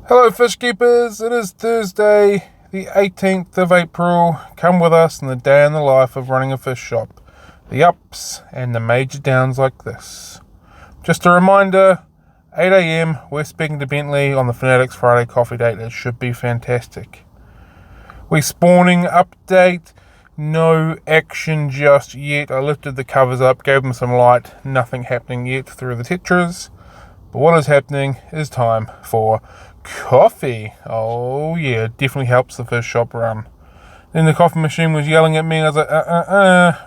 Hello fish keepers, it is Thursday the 18th of April. Come with us in the day in the life of running a fish shop. The ups and the major downs like this. Just a reminder, 8 a.m. we're speaking to Bentley on the Fanatics Friday coffee date. It should be fantastic. We spawning update, no action just yet. I lifted the covers up, gave them some light, nothing happening yet through the tetras. But what is happening is time for coffee. Oh yeah, it definitely helps the fish shop run. Then the coffee machine was yelling at me. I was like,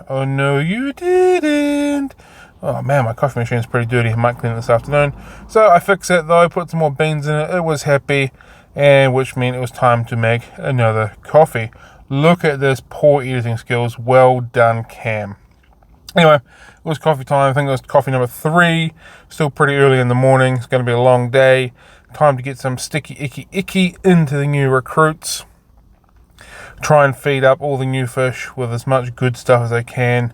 oh no you didn't. Oh man, my coffee machine's pretty dirty. I might clean it this afternoon. So I fixed it though, put some more beans in it. It was happy, and which meant it was time to make another coffee. Look at this poor editing skills. Well done, Cam. Anyway, it was coffee time. I think it was coffee number 3. Still pretty early in the morning. It's going to be a long day. Time to get some sticky, icky into the new recruits. Try and feed up all the new fish with as much good stuff as I can.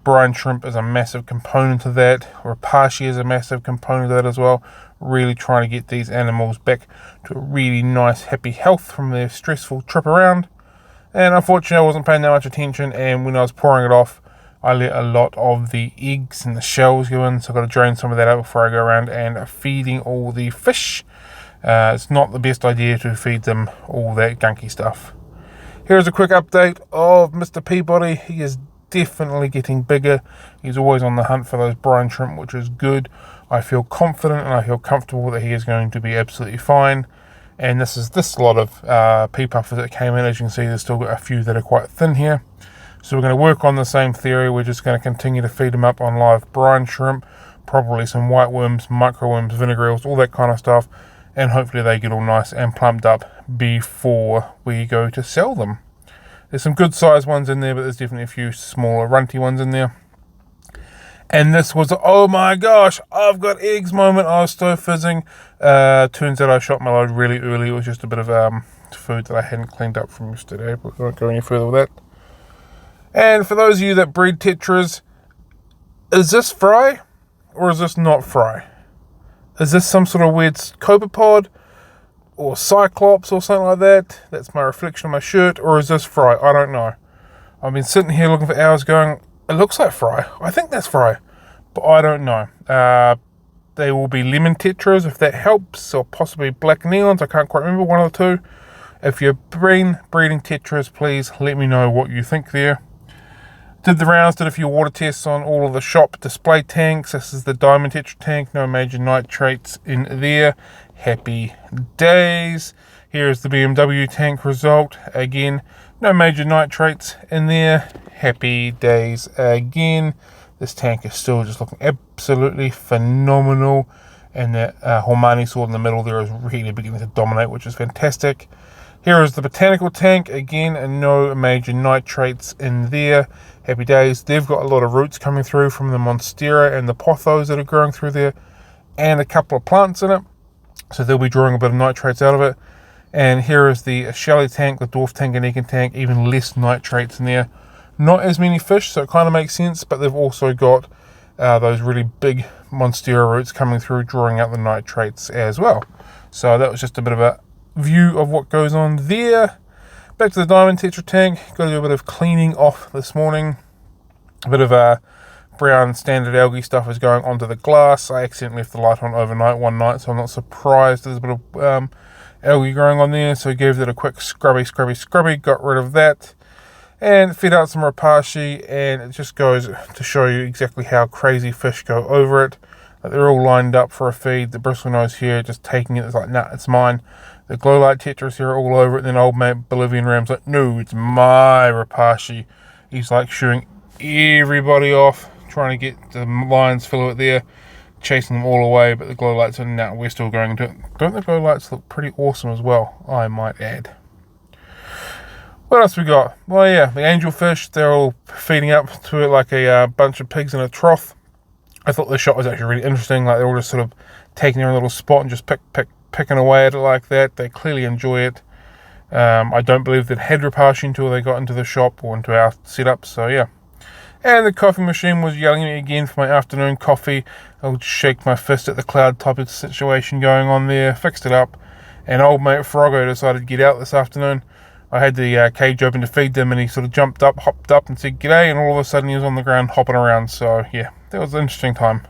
Brine shrimp is a massive component of that. Rapashi is a massive component of that as well. Really trying to get these animals back to a really nice, happy health from their stressful trip around. And unfortunately, I wasn't paying that much attention, and when I was pouring it off, I let a lot of the eggs and the shells go in, so I've got to drain some of that out before I go around and feeding all the fish. It's not the best idea to feed them all that gunky stuff. Here's a quick update of Mr. Peabody. He is definitely getting bigger. He's always on the hunt for those brine shrimp, which is good. I feel confident and I feel comfortable that he is going to be absolutely fine. And this is this lot of pea puffers that came in. As you can see, there's still got a few that are quite thin here. So we're going to work on the same theory. We're just going to continue to feed them up on live brine shrimp, probably some white worms, micro worms, vinegar eels, all that kind of stuff, and hopefully they get all nice and plumped up before we go to sell them. There's some good sized ones in there, but there's definitely a few smaller runty ones in there. And this was, oh my gosh, I've got eggs moment. I was so fizzing. Turns out I shot my load really early. It was just a bit of food that I hadn't cleaned up from yesterday, but we won't go any further with that. And for those of you that breed tetras, is this fry or is this not fry? Is this some sort of weird copepod or cyclops or something like that? That's my reflection on my shirt. Or is this fry? I don't know. I've been sitting here looking for hours going, it looks like fry. I think that's fry, but I don't know. They will be lemon tetras if that helps, or possibly black neons. I can't quite remember, one of the two. If you're breeding tetras, please let me know what you think there. Did the rounds, did a few water tests on all of the shop display tanks. This is the Diamond Tetra tank, no major nitrates in there. Happy days. Here is the BMW tank result. Again, no major nitrates in there. Happy days again. This tank is still just looking absolutely phenomenal. And the Hormani sword in the middle there is really beginning to dominate, which is fantastic. Here is the botanical tank. Again, no major nitrates in there. Happy days. They've got a lot of roots coming through from the Monstera and the pothos that are growing through there, and a couple of plants in it. So they'll be drawing a bit of nitrates out of it. And here is the Shelly tank, the Dwarf Tanganyikan tank, even less nitrates in there. Not as many fish, so it kind of makes sense, but they've also got those really big Monstera roots coming through, drawing out the nitrates as well. So that was just a bit of a view of what goes on there. Back to the Diamond Tetra tank. Got to do a bit of cleaning off this morning. A bit of brown standard algae stuff is going onto the glass. I accidentally left the light on overnight one night, so I'm not surprised there's a bit of algae growing on there. So I gave it a quick scrubby, got rid of that, and fed out some Rapashi, and it just goes to show you exactly how crazy fish go over it. They're all lined up for a feed. The bristlenose here just taking it. It's like, nah, it's mine. The glow light tetras here are all over it. And then old mate Bolivian Ram's like, no, it's my Rapashi. He's like shooing everybody off, trying to get the lines fill it there, chasing them all away. But the glow lights are, nah, we're still going into it. Don't the glow lights look pretty awesome as well, I might add. What else we got? Well, yeah, the angelfish, they're all feeding up to it like a bunch of pigs in a trough. I thought this shot was actually really interesting. Like, they're all just sort of taking their own little spot and just picking away at it like that. They clearly enjoy it. I don't believe that had Rapashi until they got into the shop or into our setup. So yeah. And the coffee machine was yelling at me again for my afternoon coffee. I'll shake my fist at the cloud type of situation going on there. Fixed it up. And old mate Froggo decided to get out this afternoon. I had the cage open to feed them, and he sort of jumped up, hopped up and said g'day, and all of a sudden he was on the ground hopping around. So yeah, that was an interesting time.